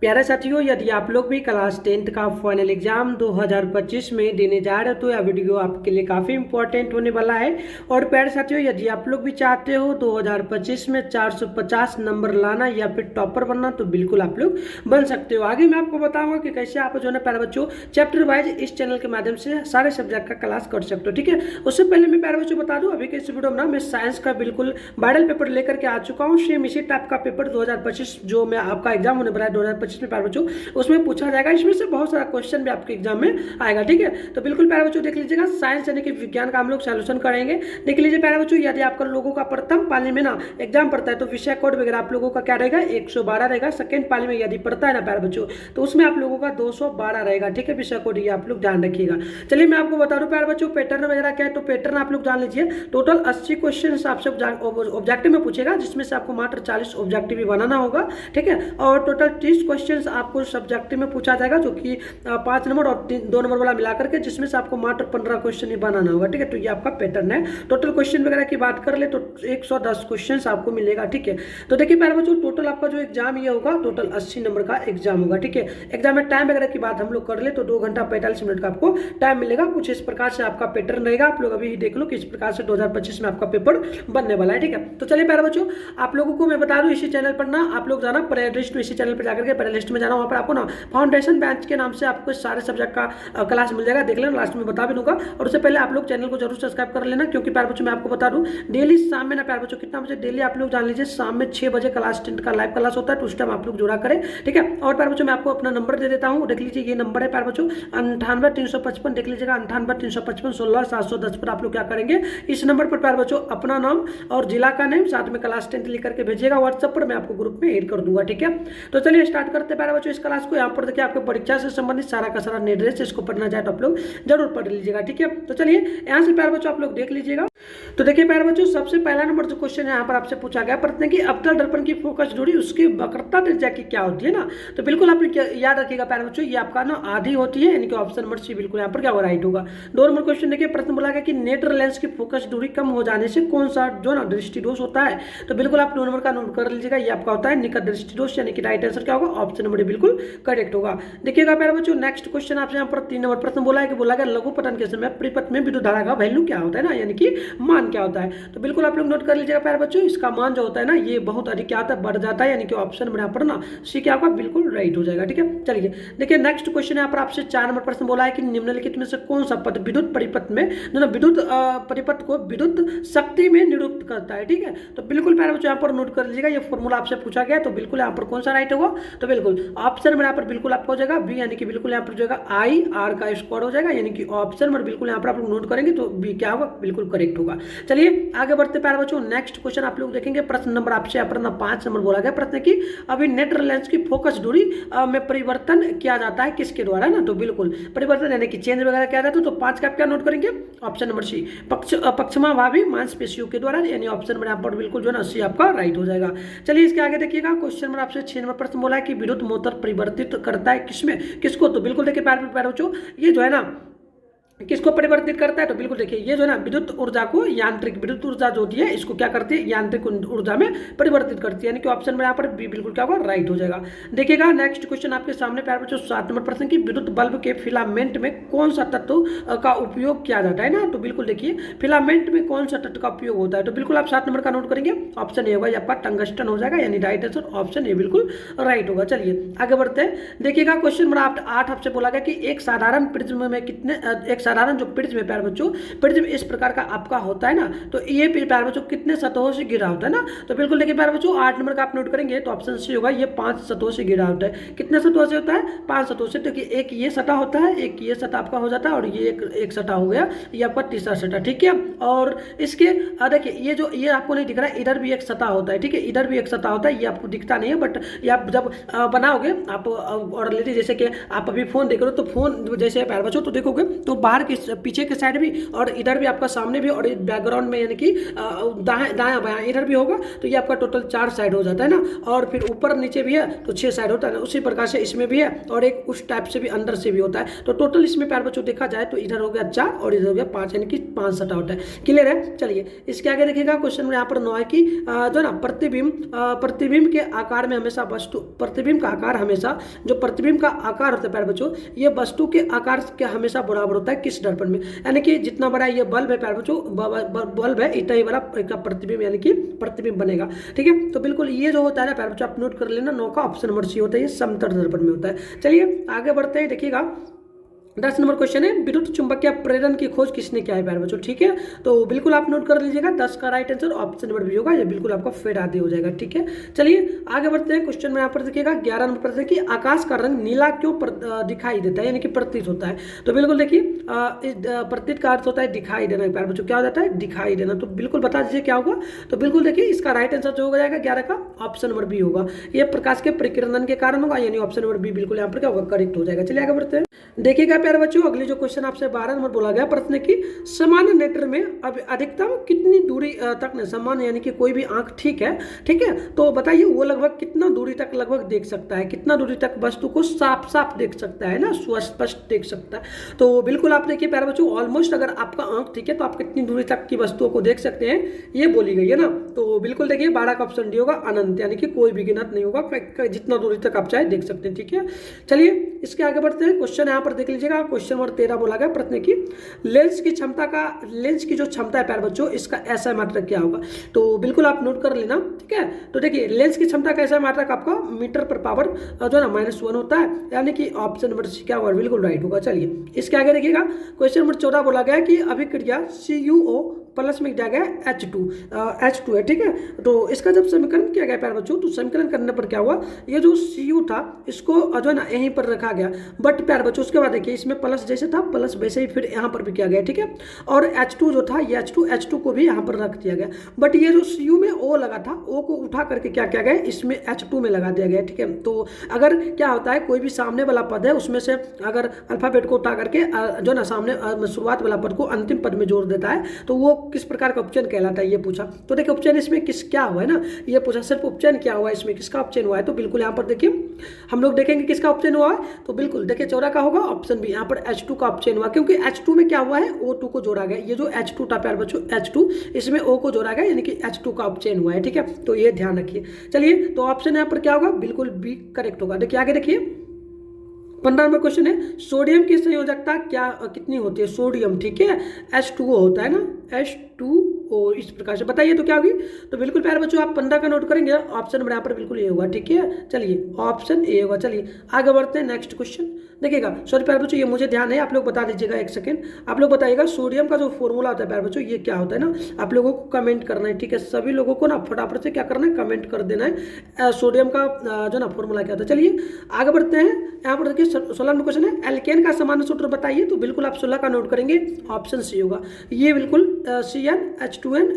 प्यारे साथियों, यदि आप लोग भी क्लास 10th का फाइनल एग्जाम 2025 में देने जा रहे हो तो यह वीडियो आपके लिए काफ़ी इंपॉर्टेंट होने वाला है। और प्यारे साथियों, यदि आप लोग भी चाहते हो 2025 में 450 नंबर लाना या फिर टॉपर बनना तो बिल्कुल आप लोग बन सकते हो। आगे मैं आपको बताऊंगा कि कैसे आप जो है ना प्यारे बच्चों चैप्टर वाइज इस चैनल के माध्यम से सारे सब्जेक्ट का क्लास कर सकते हो। ठीक है, उससे पहले मैं प्यारे बच्चों बता दूं, अभी के इस वीडियो में ना मैं साइंस का बिल्कुल मॉडल पेपर लेकर के आ चुका हूँ। सेम इसी टाइप का पेपर 2025 जो मैं आपका एग्जाम होने वाला है 2025 में प्यारे बच्चों, उसमें पूछा जाएगा। इसमें से बहुत सारा क्वेश्चन भी आपके एग्जाम में आएगा। ठीक है, तो बिल्कुल प्यारे बच्चों देख लीजिएगा, साइंस यानी कि विज्ञान का हम लोग सॉल्यूशन करेंगे। देख लीजिए प्यारे बच्चों, यदि आपका लोगों का प्रथम पाली में ना एग्जाम पड़ता है तो विषय कोड वगैरह आप लोगों का क्या रहेगा 112 रहेगा। सेकंड पाली में यदि पड़ता है ना प्यारे बच्चों तो उसमें आप लोगों का 212 रहेगा। ठीक है, विषय कोड ये आप लोग ध्यान रखिएगा। चलिए मैं आपको बता दूं प्यारे बच्चों पैटर्न वगैरह क्या है। तो पैटर्न आप लोग जान लीजिए, टोटल 80 क्वेश्चन आपसे ऑब्जेक्टिव में पूछेगा, जिसमें से आपको मात्र 40 ऑब्जेक्टिव भी बनाना होगा। ठीक है, और टोटल 30 क्वेश्चन आपको सब्जेक्टिव में पूछा जाएगा, जो कि 5 नंबर और 2 नंबर वाला मिलाकर के, जिसमें से आपको मात्र 15 क्वेश्चन ही बनाना होगा। ठीक है, तो ये आपका पैटर्न है। टोटल क्वेश्चन वगैरह की बात कर ले तो 110 क्वेश्चन आपको मिलेगा। ठीक है, तो देखिए प्यारे बच्चों टोटल आपका जो एग्जाम ये होगा टोटल 80 नंबर का एग्जाम होगा। ठीक है, एग्जाम में टाइम वगैरह की बात हम लोग कर ले तो 2 घंटा 45 मिनट का आपको टाइम मिलेगा। कुछ इस प्रकार से आपका पैटर्न रहेगा। आप लोग अभी ही देख लो कि इस प्रकार से 2025 में आपका पेपर बनने वाला है। ठीक है, तो चलिए प्यारे बच्चों आप लोगों को मैं बता दूं, इसी चैनल पर ना आप लोग जाना प्लेलिस्ट लिस्ट में, इसी चैनल पर जाकर के प्लेलिस्ट में जाना, वहाँ पर आपको ना फाउंडेशन बैच के नाम से आपको सारे सब्जेक्ट का क्लास मिल जाएगा। देख लेना, लास्ट में बता भी दूंगा। और उससे पहले आप लोग चैनल को जरूर सब्सक्राइब कर लेना, क्योंकि प्यारे बच्चों मैं आपको बता दूं डेली शाम में ना प्यारे बच्चों कितना बजे डेली आप लोग जान लीजिए, शाम में 6 बजे क्लास 10 का लाइव क्लास होता है, तो उस टाइम आप लोग जुड़ा करें। ठीक है, और प्यारे बच्चों मैं आपको अपना नंबर दे देता हूँ, देख लीजिए ये नंबर है प्यारे बच्चों 98 355, देख लीजिएगा 98 355 16 710 पर आप लोग क्या करेंगे, इस नंबर पर प्यारे बच्चों अपना नाम और जिला का नेम साथ में क्लास 10 लिख करके भेजिएगा व्हाट्सएप पर, मैं आपको ग्रुप में ऐड कर दूंगा। ठीक है, तो चलिए स्टार्ट करते हैं प्यारे बच्चों इस क्लास को। यहाँ पर देखिए आपको परीक्षा से संबंधित सारा का सारा निर्देश, इसको पढ़ना चाहे तो आप लोग जरूर पढ़ लीजिएगा। ठीक है, तो चलिए यहाँ से प्यारे बच्चों आप लोग देख लीजिएगा। तो देखिए प्यारे बच्चों सबसे पहला नंबर जो क्वेश्चन है यहाँ पर आपसे पूछा गया, प्रश्न की अवतल दर्पण की फोकस दूरी उसकी वक्रता त्रिज्या की क्या होती है ना। तो बिल्कुल आप याद रखिएगा प्यारे बच्चों, ये आपका ना आधी होती है, यानी कि ऑप्शन नंबर सी बिल्कुल यहाँ पर क्या होगा राइट होगा। 2 नंबर क्वेश्चन देखिए, प्रश्न बोला गया कि नेत्र लेंस की फोकस दूरी कम हो जाने से कौन सा जो ना दृष्टि दोष होता है। तो बिल्कुल आप 2 नंबर का नोट कर लीजिएगा, ये आपका होता है निकट दृष्टि दोष, यानी कि राइट आंसर क्या होगा ऑप्शन नंबर बिल्कुल करेक्ट होगा। देखिएगा प्यारे बच्चों नेक्स्ट क्वेश्चन आपसे यहाँ पर 3 नंबर प्रश्न बोला है कि बोला गया लघु पतन के समय परिपथ में विद्युत धारा का वैल्यू क्या होता है ना, यानी कि मान क्या होता है। तो बिल्कुल आप लोग नोट कर लीजिएगा प्यारे बच्चों, इसका मान जो होता है ना ये बहुत अधिक क्या होता है बढ़ जाता है, यानी कि ऑप्शन नंबर यहाँ पर ना सी क्या होगा बिल्कुल राइट हो जाएगा। ठीक है, चलिए देखिए नेक्स्ट क्वेश्चन यहाँ पर आपसे 4 नंबर प्रश्न बोला है कि निम्नलिखित में से कौन सा पद विद्युत परिपथ में जो ना विद्युत परिपथ को विद्युत शक्ति में निरूपित करता है। ठीक है, तो बिल्कुल प्यारे बच्चों यहाँ पर नोट कर लीजिएगा, ये फॉर्मूला आपसे पूछा गया, तो बिल्कुल यहाँ पर कौन सा राइट होगा, तो बिल्कुल ऑप्शन नंबर यहाँ पर बिल्कुल आपको हो जाएगा बी, यानी कि बिल्कुल यहाँ पर जो है आई आर का स्क्वायर हो जाएगा, यानी कि ऑप्शन नंबर बिल्कुल यहाँ पर आप लोग नोट करेंगे तो बी क्या होगा बिल्कुल करेक्ट होगा। चलिए आगे बढ़ते प्यारे बच्चों, नेक्स्ट क्वेश्चन आप लोग देखेंगे, प्रश्न नंबर आपसे यहाँ पर ना 5 नंबर बोला गया, प्रश्न की अभी नेत्र लेंस की फोकस दूरी में परिवर्तन किया जाता है किसके द्वारा ना। तो बिल्कुल परिवर्तन यानी कि चेंज वगैरह किया जाता है, तो 5 का क्या नोट करेंगे ऑप्शन नंबर सी पक्षमाभावी मांसपेशियों के द्वारा, यानी ऑप्शन नंबर यहाँ पर बिल्कुल जो ना सी आपका राइट हो जाएगा। चलिए इसके आगे देखिएगा, क्वेश्चन नंबर आपसे 6 नंबर प्रश्न बोला है कि विद्युत मोटर परिवर्तित करता है किसमें किसको। तो बिल्कुल देखिए प्यारे बच्चों ये जो है ना किसको परिवर्तित करता है, तो बिल्कुल देखिए ये जो है ना विद्युत ऊर्जा को यांत्रिक विद्युत ऊर्जा जो होती है इसको क्या करती है यांत्रिक ऊर्जा में परिवर्तित करती है, यानी कि ऑप्शन में यहाँ पर बी बिल्कुल क्या होगा राइट हो जाएगा। देखिएगा नेक्स्ट क्वेश्चन आपके सामने प्यारे बच्चों 7 नंबर प्रश्न की विद्युत बल्ब के फिलामेंट में कौन सा तत्व का उपयोग किया जाता है ना। तो बिल्कुल देखिए फिलामेंट में कौन सा तत्व का उपयोग होता है, तो बिल्कुल आप 7 नंबर का नोट करेंगे, ऑप्शन ए होगा आपका टंगस्टन हो जाएगा, यानी राइट आंसर ऑप्शन ए बिल्कुल राइट होगा। चलिए आगे बढ़ते हैं, देखिएगा क्वेश्चन नंबर 8 आपसे बोला गया कि एक साधारण प्रिज्म में कितने एक साधारण जो प्रिज्म प्यारे बच्चों प्रिज्म इस प्रकार का आपका होता है ना, तो ये प्यारे बच्चों कितने सतहों से घिरा होता है ना। तो बिल्कुल देखिए प्यारे बच्चों 8 नंबर का आप नोट करेंगे तो ऑप्शन सी होगा, ये 5 सतहों से घिरा होता है। कितने सतहों से होता है 5 सतहों से, तो एक ये सतह होता है, एक ये सतह आपका हो जाता है, और ये एक सतह हो गया, ये आपका तीसरा सतह। ठीक है, और इसके देखिए ये जो ये आपको नहीं दिख रहा है, इधर भी एक सतह होता है। ठीक है, इधर भी एक सतह होता है, ये आपको दिखता नहीं है, बट ये आप जब बनाओगे आप ऑर्डिनरी जैसे कि आप अभी फोन देख रहे हो तो फोन जैसे प्यारे बच्चों तो देखोगे तो बाहर बाहर के पीछे के साइड भी और इधर भी आपका सामने भी और बैकग्राउंड में यानी कि दायां बायां इधर भी होगा, तो ये आपका टोटल 4 साइड हो जाता है ना। और फिर ऊपर नीचे भी है तो 6 साइड होता है ना। उसी प्रकार से इसमें भी है और एक उस टाइप से भी अंदर से भी होता है। तो टोटल इसमें प्यारे बच्चों देखा जाए तो इधर हो गया 4 और इधर हो गया 5, यानी कि 5 सटा होता है। क्लियर है। चलिए इसके आगे देखिएगा क्वेश्चन में यहाँ पर 9 है कि जो ना प्रतिबिंब के आकार में हमेशा वस्तु, प्रतिबिंब का आकार हमेशा, जो प्रतिबिंब का आकार होता है प्यारे बच्चों, ये वस्तु के आकार के हमेशा बराबर होता है किस दर्पण में। यानी कि जितना बड़ा ये बल्ब है प्यारे बच्चों, बल्ब है, इतना ही बड़ा प्रतिबिंब यानी कि प्रतिबिंब बनेगा। ठीक है, तो बिल्कुल ये जो होता है ना प्यारे बच्चों, आप नोट कर लेना, 9 का ऑप्शन नंबर सी होता है, ये समतल दर्पण में होता है। चलिए आगे बढ़ते हैं। देखिएगा 10 नंबर क्वेश्चन है, विद्युत चुंबकीय प्रेरण की खोज किसने किया है प्यारे बच्चों। ठीक है, तो बिल्कुल आप नोट कर लीजिएगा, 10 का right answer option number B होगा, ये बिल्कुल आपका फेड आदि हो जाएगा। ठीक है, चलिए आगे बढ़ते हैं। क्वेश्चन में यहाँ पर देखिएगा 11 नंबर प्रश्न कि आकाश का रंग नीला क्यों दिखाई देता है, यानी कि प्रतीत होता है। तो बिल्कुल देखिए प्रतीत का अर्थ होता है दिखाई देना प्यारे बच्चों, क्या हो जाता है दिखाई देना। तो बिल्कुल बता दीजिए क्या होगा। तो बिल्कुल देखिए इसका राइट आंसर जो हो जाएगा 11 का ऑप्शन नंबर बी होगा, ये प्रकाश के परिकिरण के कारण होगा, यानी ऑप्शन नंबर बी बिल्कुल यहाँ पर क्या होगा, करेक्ट हो जाएगा। चलिए आगे बढ़ते हैं। देखिएगा प्यारे बच्चों अगली जो क्वेश्चन आपसे 12 नंबर बोला गया प्रश्न की सामान्य नेत्र में अब अधिकतम कितनी दूरी तक ने सामान्य यानी कि कोई भी आंख ठीक है, तो बताइए वो लगभग कितना दूरी तक लगभग देख सकता है, कितना दूरी तक वस्तु को साफ साफ देख सकता है ना, स्पष्ट देख सकता है। तो बिल्कुल आप देखिए प्यारे बच्चों ऑलमोस्ट अगर आपका आंख ठीक है तो आप कितनी दूरी तक की वस्तुओं को देख सकते हैं ये बोली गई है ना। तो बिल्कुल देखिए 12 का ऑप्शन डी होगा अनंत, यानी कि कोई भी गिनत नहीं होगा, जितना दूरी तक आप चाहे देख सकते हैं। ठीक है, चलिए इसके आगे बढ़ते हैं। क्वेश्चन यहाँ पर देख लीजिएगा, क्वेश्चन नंबर 13 बोला गया प्रश्न की लेंस की जो क्षमता है प्यारे बच्चों इसका ऐसा मात्रक क्या होगा। तो बिल्कुल आप नोट कर लेना। ठीक है, तो देखिए लेंस की क्षमता का ऐसा मात्रक आपका मीटर पर पावर जो है ना -1 होता है, यानी कि ऑप्शन नंबर सी क्या होगा, बिल्कुल राइट होगा। चलिए इसके आगे देखिएगा क्वेश्चन नंबर 14 बोला गया कि अभिक्रिया CuO प्लस में दिया गया H2 है। ठीक है, तो इसका जब समीकरण किया गया प्यारे बच्चों, तो समीकरण करने पर क्या हुआ, ये जो Cu था इसको जो है ना यहीं पर रखा गया, बट प्यारे बच्चों उसके बाद देखिए इसमें प्लस जैसे था प्लस वैसे ही फिर यहाँ पर भी किया गया। ठीक है, और H2 जो था ये H2 को भी यहाँ पर रख दिया गया, बट ये जो Cu में O लगा था O को उठा करके क्या किया गया इसमें H2 में लगा दिया गया। ठीक है, तो अगर क्या होता है कोई भी सामने वाला पद है उसमें से अगर अल्फाबेट को उठा करके जो ना सामने शुरुआत वाला पद को अंतिम पद में जोड़ देता है तो वो किस प्रकार का उपचयन कहलाता है ये पूछा। तो देखिए उपचयन इसमें किस क्या हुआ है ना, ये पूछा सिर्फ उपचयन क्या हुआ है, इसमें किसका उपचयन हुआ है। तो बिल्कुल यहाँ पर देखिए हम लोग देखेंगे किसका उपचयन हुआ है। तो बिल्कुल देखिए 14 का होगा ऑप्शन बी, यहाँ पर H2 का उपचयन हुआ, क्योंकि H2 में क्या हुआ है O2 को जोड़ा गया। ये जो H2 था प्यारे बच्चों H2 इसमें O को जोड़ा गया, यानी कि H2 का उपचयन हुआ है। ठीक है, तो ये ध्यान रखिए। चलिए तो ऑप्शन यहाँ पर क्या होगा, बिल्कुल बी करेक्ट होगा। देखिए आगे देखिए 15 नंबर क्वेश्चन है सोडियम की संयोजकता कितनी होती है। सोडियम ठीक है H2O होता है ना, H2O इस प्रकार से बताइए तो क्या होगी। तो बिल्कुल प्यारे बच्चों आप 15 का नोट करेंगे, ऑप्शन नंबर यहाँ पर बिल्कुल ए होगा। ठीक है, चलिए ऑप्शन ए होगा। चलिए आगे बढ़ते हैं नेक्स्ट क्वेश्चन। देखिएगा सॉरी प्यारे बच्चों ये मुझे ध्यान है, आप लोग बता दीजिएगा, एक सेकंड आप लोग बताइएगा सोडियम का जो फॉर्मूला होता है प्यारे बच्चों ये क्या होता है ना, आप लोगों को कमेंट करना है। ठीक है, सभी लोगों को ना फटाफट से क्या करना है, कमेंट कर देना है सोडियम का जो ना फॉर्मूला क्या होता है। चलिए आगे बढ़ते हैं। यहाँ पर देखिए 16 नंबर क्वेश्चन है एल्केन का सामान्य सूत्र बताइए। तो बिल्कुल आप 16 का नोट करेंगे, ऑप्शन सी होगा, ये बिल्कुल CnH2n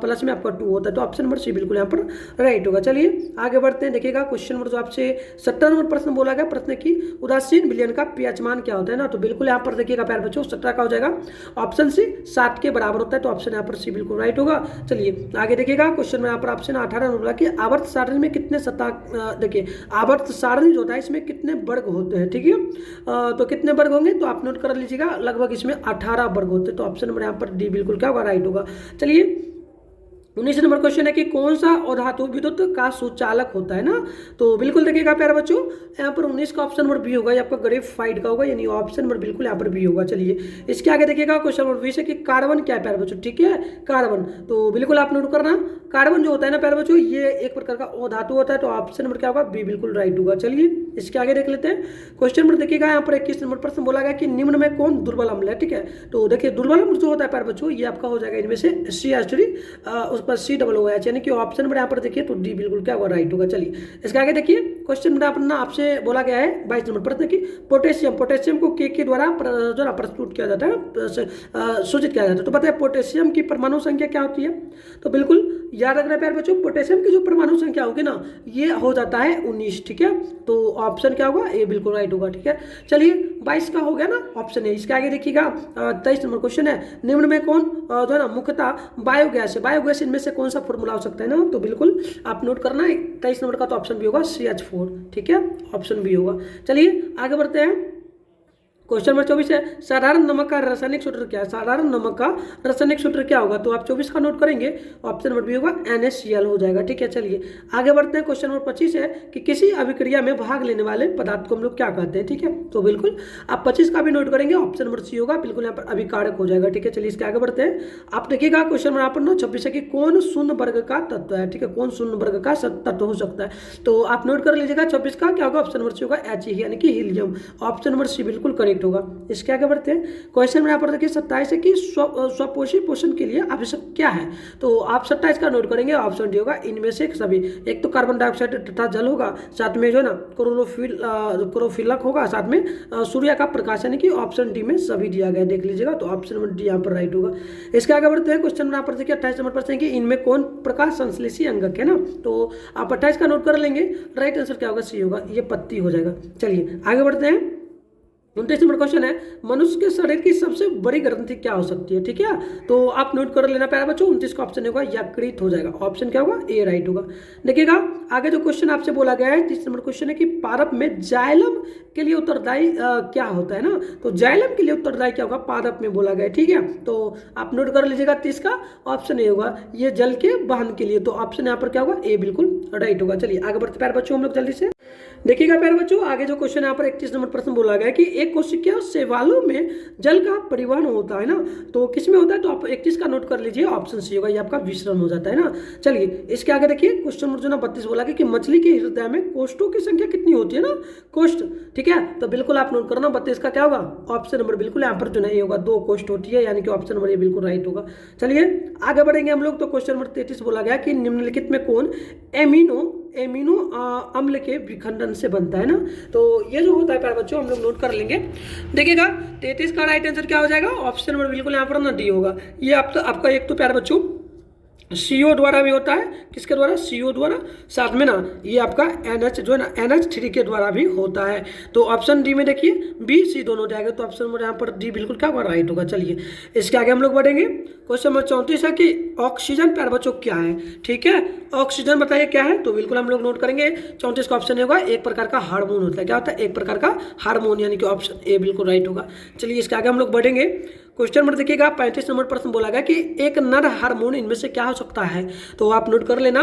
प्लस में आपका 2 होता है, तो ऑप्शन नंबर सी बिल्कुल यहाँ पर राइट होगा। चलिए आगे बढ़ते हैं। देखिएगा क्वेश्चन नंबर जो आपसे 17 नंबर प्रश्न बोला गया प्रश्न की उदासीन विलयन का pH मान क्या होता है ना। तो बिल्कुल यहाँ पर देखिएगा प्यारे बच्चों 17 का हो जाएगा ऑप्शन सी 7 के बराबर होता है, तो ऑप्शन यहाँ पर सी बिल्कुल राइट होगा। चलिए आगे देखिएगा क्वेश्चन में यहाँ पर ऑप्शन 18 में बोला कि आवर्त सारणी में कितने सतह, देखिए आवर्त सारणी जो होता है इसमें कितने वर्ग होते हैं। ठीक है, तो कितने वर्ग होंगे तो आप नोट कर लीजिएगा, लगभग इसमें 18 वर्ग होते हैं, तो ऑप्शन नंबर यहाँ पर डी बिल्कुल क्या होगा, राइट होगा। चलिए 19 नंबर क्वेश्चन है कि कौन सा अधातु विद्युत का सुचालक होता है ना। तो बिल्कुल देखिएगा प्यारे बच्चों यहाँ पर 19 का ऑप्शन नंबर बी होगा, ये आपका ग्रेफाइट का होगा, यानी ऑप्शन नंबर बिल्कुल यहाँ पर बी होगा। चलिए इसके आगे देखिएगा क्वेश्चन नंबर 20 है कि कार्बन क्या है प्यारे बच्चों। ठीक है, कार्बन, तो बिल्कुल आप नोट करना, कार्बन जो होता है ना प्यारे बच्चों ये एक प्रकार का अधातु होता है, तो ऑप्शन नंबर क्या होगा, बी बिल्कुल राइट होगा। चलिए इसके आगे देख लेते हैं। क्वेश्चन नंबर देखिएगा यहाँ पर 21 नंबर प्रश्न बोला गया कि निम्न में कौन दुर्बल अम्ल है। ठीक है, तो देखिए दुर्बल अम्ल जो होता है प्यारे बच्चों ये आपका हो जाएगा इनमें से CH3 उस पर COOH, यानी कि ऑप्शन नंबर यहाँ पर देखिए तो डी बिल्कुल क्या होगा, राइट होगा। चलिए इसके आगे देखिए क्वेश्चन नंबर अपना आपसे बोला गया है 22 नंबर प्रश्न की पोटेशियम को के द्वारा जो ना प्रस्तुत किया जाता है, सूचित किया जाता है। तो बताइए पोटेशियम की परमाणु संख्या क्या होती है। तो बिल्कुल याद रखना प्यारे बच्चों पोटेशियम की जो परमाणु संख्या होगी ना ये हो जाता है 19। ठीक है, तो ऑप्शन क्या होगा, ए बिल्कुल राइट होगा। ठीक है, चलिए 22 का हो गया ना, ऑप्शन है। इसके आगे देखिएगा 23 नंबर क्वेश्चन है, निम्न में कौन जो है ना मुख्यतः बायोगैस है, बायोगैस इनमें से कौन सा फॉर्मूला हो सकता है ना, तो बिल्कुल आप नोट करना है 23 नंबर का तो ऑप्शन भी होगा CH4, ठीक है, ऑप्शन भी होगा। चलिए आगे बढ़ते हैं। क्वेश्चन नंबर 24 है, साधारण नमक का रासायनिक सूत्र क्या है? साधारण नमक का रासायनिक सूत्र क्या होगा? तो आप 24 का नोट करेंगे, ऑप्शन नंबर बी होगा NaCl हो जाएगा, ठीक है। चलिए आगे बढ़ते हैं। क्वेश्चन नंबर 25 है कि किसी अभिक्रिया में भाग लेने वाले पदार्थ को हम लोग क्या कहते हैं, ठीक है। तो बिल्कुल आप 25 का भी नोट करेंगे, ऑप्शन नंबर सी होगा, बिल्कुल यहाँ पर अभिकारक हो जाएगा, ठीक है। चलिए इसके आगे बढ़ते हैं। आप देखिएगा क्वेश्चन नंबर यहाँ पर 26 है कि कौन शून्य वर्ग का तत्व है, ठीक है, कौन शून्य वर्ग का तत्व हो सकता है? तो आप नोट कर लीजिएगा 26 का क्या होगा, ऑप्शन नंबर सी होगा He यानी कि हीलियम, ऑप्शन नंबर सी बिल्कुल करेक्ट होगा। इसके आगे बढ़ते हैं। क्वेश्चन में यहाँ पर देखिए 27 है कि स्वपोषी पोषण के लिए आवश्यक क्या है? तो आप 27 का नोट करेंगे, ऑप्शन डी होगा इनमें से सभी। एक तो कार्बन डाइऑक्साइड तथा जल होगा, साथ में जो है ना क्लोरोफिलक होगा, साथ में सूर्य का प्रकाश, यानी कि ऑप्शन डी में सभी दिया गया, देख लीजिएगा, तो ऑप्शन नंबर डी यहाँ पर राइट होगा। इसके आगे बढ़ते हैं। क्वेश्चन में यहाँ पर देखिए 28 नंबर पर कि इनमें कौन प्रकाश संश्लेषी अंगक है ना, तो आप 28 का नोट कर लेंगे, राइट आंसर क्या होगा, सी होगा, ये पत्ती हो जाएगा। चलिए आगे बढ़ते हैं। 29 नंबर क्वेश्चन है, मनुष्य के शरीर की सबसे बड़ी ग्रंथि क्या हो सकती है, ठीक है। तो आप नोट कर लेना प्यारे बच्चों, 29 का ऑप्शन होगा यकृत हो जाएगा, ऑप्शन क्या होगा, ए राइट होगा। देखिएगा आगे जो क्वेश्चन आपसे बोला गया है 30 नंबर क्वेश्चन है कि पादप में जाइलम के लिए उत्तरदायी क्या होता है ना, तो जाइलम के लिए उत्तरदायी क्या होगा, पादप में बोला गया है, ठीक है। तो आप नोट कर लीजिएगा 30 का ऑप्शन ए होगा, ये जल के वहन के लिए, तो ऑप्शन यहाँ पर क्या होगा, ए बिल्कुल राइट होगा। चलिए आगे बढ़ते प्यारे बच्चों हम लोग जल्दी से देखिएगा प्यारे बच्चों, आगे जो क्वेश्चन यहाँ पर 31 नंबर प्रश्न बोला गया है कि एक कोशिकीय शैवालों में जल का परिवहन होता है ना, तो किस में होता है, तो आप 31 का नोट कर लीजिए, ऑप्शन सी होगा, ये आपका विसरण हो जाता है ना। चलिए इसके आगे देखिए क्वेश्चन नंबर जो ना 32 बोला कि मछली के हृदय में कोष्ठों की संख्या कितनी होती है ना, कोष्ठ, ठीक है। तो बिल्कुल आप नोट करना 32 का क्या होगा, ऑप्शन नंबर बिल्कुल यहाँ पर जो है ये होगा, 2 कोष्ठ होती है, यानी कि ऑप्शन नंबर ये बिल्कुल राइट होगा। चलिए आगे बढ़ेंगे हम लोग। तो क्वेश्चन नंबर 33 बोला गया कि निम्नलिखित में कौन एमिनो अम्ल के विखंडन से बनता है ना, तो ये जो होता है प्यारे बच्चों हम लोग नोट कर लेंगे। देखिएगा 33 का राइट आंसर क्या हो जाएगा, ऑप्शन नंबर बिल्कुल यहाँ पर ना डी होगा। ये आपका एक तो प्यारे बच्चों CO द्वारा भी होता है, किसके द्वारा, CO द्वारा, साथ में ना ये आपका NH जो है ना NH3 के द्वारा भी होता है। तो ऑप्शन डी में देखिए B C दोनों जाएगा, तो ऑप्शन नंबर यहाँ पर डी बिल्कुल क्या होगा, राइट होगा। चलिए इसके आगे हम लोग बढ़ेंगे। क्वेश्चन नंबर 34 है कि ऑक्सीजन प्यारे बच्चों क्या है, ठीक है, ऑक्सीजन बताइए क्या है, तो बिल्कुल हम लोग नोट करेंगे 34 का ऑप्शन होगा एक प्रकार का हार्मोन होता है, क्या होता है, एक प्रकार का हार्मोन, यानी कि ऑप्शन ए बिल्कुल राइट होगा। चलिए इसके आगे हम लोग बढ़ेंगे। क्वेश्चन नंबर देखिएगा 35 नंबर प्रश्न बोला गया कि एक नर हार्मोन इनमें से क्या हो सकता है, तो आप नोट कर लेना,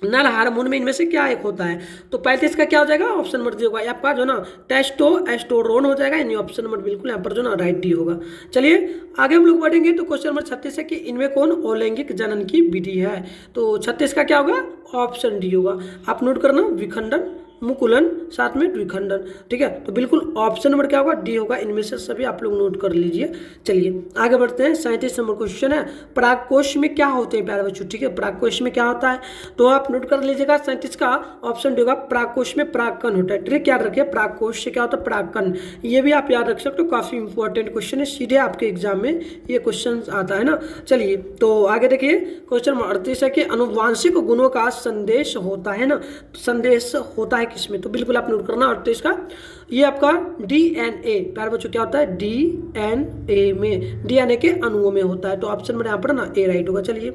नर हार्मोन में इनमें से क्या एक होता है, तो 35 का क्या हो जाएगा, ऑप्शन नंबर डी होगा, आपका जो ना टेस्टोस्टेरोन हो जाएगा, यानी ऑप्शन नंबर बिल्कुल यहाँ पर जो ना राइट डी होगा। चलिए आगे हम लोग बढ़ेंगे। तो क्वेश्चन नंबर 36 है कि इनमें कौन अलैंगिक जनन की विधि है, तो 36 का क्या होगा, ऑप्शन डी होगा। आप नोट करना, विखंडन, मुकुलन, साथ में द्विखंडन, ठीक है, तो बिल्कुल ऑप्शन नंबर क्या होगा, डी होगा। इनमें से सभी आप लोग नोट कर लीजिए। चलिए आगे बढ़ते हैं। 37 नंबर क्वेश्चन है, परागकोश में क्या होते हैं प्यारे बच्चों, ठीक है, परागकोश में क्या होता है, तो आप नोट कर लीजिएगा 37 का ऑप्शन डी होगा, परागकोश में परागकण होता है। ट्रिक याद रखिए, परागकोश से क्या होता है, परागकण, ये भी आप याद रख सकते हो, काफी इंपॉर्टेंट क्वेश्चन है, सीधे आपके एग्जाम में ये क्वेश्चन आता है ना। चलिए तो आगे देखिए क्वेश्चन नंबर 38 है कि अनुवांशिक गुणों का संदेश होता है ना, संदेश होता है किसमें, तो बिल्कुल आप नोट करना 38 का, ये आपका DNA प्यारे बच्चों क्या होता है, DNA में, DNA के अणुओं में होता है, तो ऑप्शन नंबर यहाँ पर ना ए राइट होगा। चलिए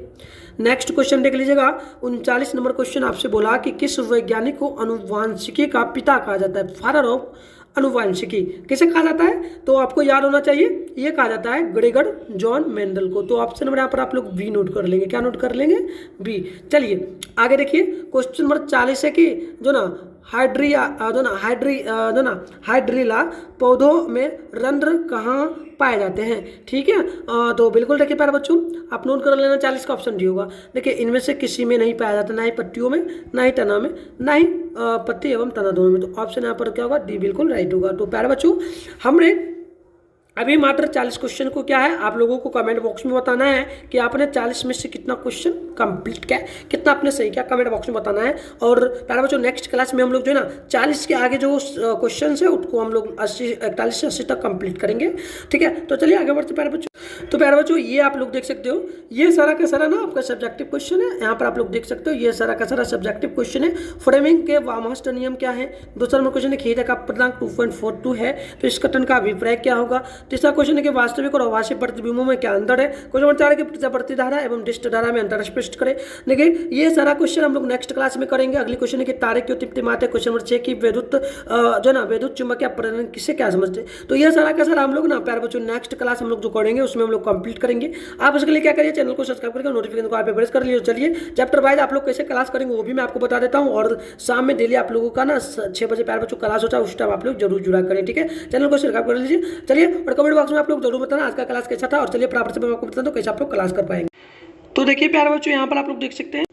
नेक्स्ट क्वेश्चन देख लीजिएगा। 39 नंबर क्वेश्चन आपसे बोला कि किस वैज्ञानिक को अनुवांशिकी का पिता कहा जाता है, फादर ऑफ अनुवांशिकी किसे कहा जाता है, तो आपको याद होना चाहिए, ये कहा जाता है ग्रेगर जॉन मेंडल को, तो ऑप्शन नंबर यहाँ पर आप लोग बी नोट कर लेंगे, क्या नोट कर लेंगे, बी। चलिए आगे देखिए क्वेश्चन नंबर 40 है कि जो ना हाइड्रिला पौधों में रंध्र कहाँ पाए जाते हैं, ठीक है, तो बिल्कुल देखिए प्यारे बच्चों आप नोट कर लेना, 40 का ऑप्शन डी होगा। देखिए इनमें से किसी में नहीं पाया जाता, ना ही पत्तियों में, ना ही तना में, ना ही पत्ती एवं तना दोनों में, तो ऑप्शन यहाँ पर क्या होगा, डी बिल्कुल राइट होगा। तो प्यारे बच्चों हमने अभी मात्र 40 क्वेश्चन को क्या है आप लोगों को कमेंट बॉक्स में बताना है कि आपने 40 में से कितना क्वेश्चन कंप्लीट किया, कितना आपने सही किया, कमेंट बॉक्स में बताना है। और प्यारे बच्चों नेक्स्ट क्लास में हम लोग जो है ना 40 के आगे जो क्वेश्चन है उसको हम लोग 41 से 80 तक कंप्लीट करेंगे। ठीक है, तो चलिए आगे बढ़ते प्यारे बच्चों। तो प्यारे बच्चों ये आप लोग देख सकते हो, ये सारा का सारा ना आपका सब्जेक्टिव क्वेश्चन है। यहाँ पर आप लोग देख सकते हो ये सारा का सारा सब्जेक्टिव क्वेश्चन है। फ्रेमिंग के वामहस्त नियम क्या है, दूसरा नंबर क्वेश्चन है खींचा का पूर्णांक 2.42 है तो इस कथन का अभिप्राय क्या होगा। तीसरा क्वेश्चन है कि वास्तविक और आभासी प्रतिबिंबों में क्या अंतर है। क्वेश्चन नंबर 4 की प्रतिवर्ती धारा एवं डिस्ट धारा में अंतर स्पष्ट करें। देखिए ये सारा क्वेश्चन हम लोग नेक्स्ट क्लास में करेंगे। अगली क्वेश्चन है कि तारे क्यों टिमटिमाते। क्वेश्चन नंबर 6 की विद्युत जो ना विद्युत चुम्बकीय प्रेरण किसे क्या समझते हैं। तो ये सारा का सारा हम लोग ना प्यारे बच्चों नेक्स्ट क्लास हम लोग जो करेंगे उसमें हम लोग कंप्लीट करेंगे। आप उसके लिए क्या करिए, चैनल को सब्सक्राइब करके नोटिफिकेशन को आप पे प्रेस कर लीजिए। चलिए चैप्टर वाइज आप लोग कैसे क्लास करेंगे वो भी मैं आपको बता देता हूँ। और शाम में डेली आप लोगों का ना 6 बजे प्यारे बच्चों क्लास होता है, उस टाइम आप लोग जरूर जुड़ा करें। ठीक है, चैनल को सब्सक्राइब कर लीजिए। चलिए और कमेंट बॉक्स में आप लोग जरूर बताना आज का क्लास कैसा था। और चलिए फटाफट से मैं आपको बताता हूँ कैसे आप लोग क्लास कर पाएंगे। तो देखिए प्यारे बच्चों यहाँ पर आप लोग देख सकते हैं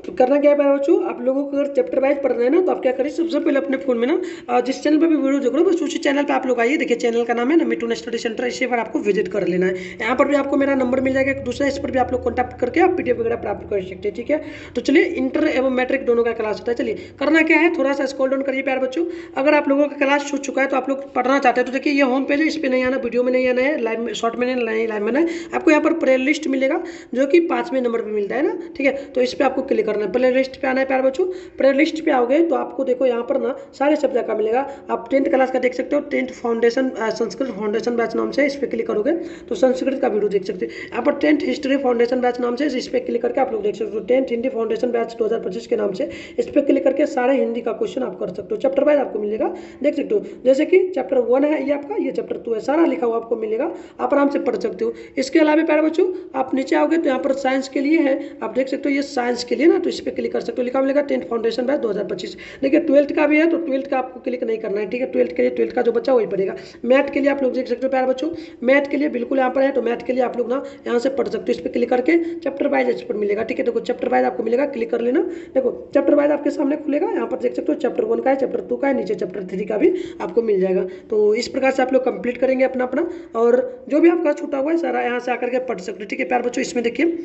तो करना क्या है प्यारे बच्चों, आप लोगों को अगर चैप्टर वाइज पढ़ना है ना तो आप क्या करिए, सबसे पहले अपने फोन में ना जिस चैनल पे भी वीडियो देख रहे हो बस उसी चैनल पे आप लोग आइए। देखिए चैनल का नाम है ना मिठुन स्टडी सेंटर, इसी पर आपको विजिट कर लेना है। यहाँ पर भी आपको मेरा नंबर मिल जाएगा दूसरा, इस पर भी आप लोग कॉन्टैक्ट करके आप पीडीएफ वगैरह प्राप्त कर सकते हैं। ठीक है, तो चलिए इंटर एवं मैट्रिक दोनों का क्लास होता है। चलिए करना क्या है, थोड़ा सा स्क्रॉल डाउन करिए प्यारे बच्चों। अगर आप लोगों का क्लास छूट चुका है तो आप लोग पढ़ना चाहते हैं तो देखिए ये होम पेज है, इस पर नहीं आना, वीडियो में नहीं आना है, लाइव में शॉर्ट में नहीं, लाइव में नहीं। आपको यहाँ पर प्ले लिस्ट मिलेगा जो कि 5वें नंबर पर मिलता है ना। ठीक है, तो इस पर आपको क्लिक करना है, प्ले लिस्ट पे आना है प्यारे बच्चों। प्ले लिस्ट पे आओगे तो आपको देखो यहाँ पर ना सारे सब्जेक्ट का मिलेगा। आप 10th क्लास का देख सकते हो, 10th foundation Sanskrit foundation batch नाम से, इस पर क्लिक करोगे तो संस्कृत का वीडियो देख सकते हो। यहाँ पर 10th हिस्ट्री फाउंडेशन बैच नाम से इस पर क्लिक करके आप लोग देख सकते हो। 10th हिंदी फाउंडेशन बैच 2025 के नाम से इस पर क्लिक करके सारे हिंदी का क्वेश्चन आप कर सकते हो। चैप्टर वाइज आपको मिलेगा, देख सकते हो। जैसे कि चैप्टर 1 है ये आपका, ये चैप्टर 2 है, सारा लिखा हुआ आपको मिलेगा, आप आराम से पढ़ सकते हो। इसके अलावा प्यारे बच्चों आप नीचे आओगे तो यहाँ पर साइंस के लिए है, आप देख सकते हो ये साइंस के लिए ना, तो इस पर क्लिक कर सकते हो, लिखा मिलेगा 10th फाउंडेशन बैच 2025। देखिए 12th का भी है तो 12th का आपको क्लिक नहीं करना है। ठीक है, 12th के लिए 12th का जो बच्चा वही पढ़ेगा। मैथ के लिए आप लोग देख सकते हो प्यारे बच्चों, मैथ के लिए बिल्कुल यहाँ पर है, तो मैथ के लिए आप लोग ना यहाँ से पढ़ सकते हो। इस पर क्लिक करके चैप्टर वाइज इस पर मिलेगा। ठीक है, देखो चैप्टर वाइज आपको मिलेगा, क्लिक कर लेना। देखो चैप्टर वाइज आपके सामने खुलेगा, यहाँ पर देख सकते हो चैप्टर 1 का है, चैप्टर 2 का है, नीचे चैप्टर 3 का भी आपको मिल जाएगा। तो इस प्रकार से आप लोग कंप्लीट करेंगे अपना अपना, और जो भी आपका छूटा हुआ है सारा यहाँ से आकर के पढ़ सकते हो। ठीक है प्यारे बच्चों, इसमें देखिए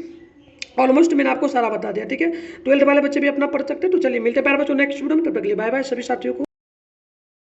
ऑलमोस्ट मैंने आपको सारा बता दिया। ठीक है, 12th वाले बच्चे भी अपना पढ़ सकते हैं। तो चलिए मिलते हैं प्यारे बच्चों नेक्स्ट वीडियो में, तब तक के लिए बाय बाय सभी साथियों को।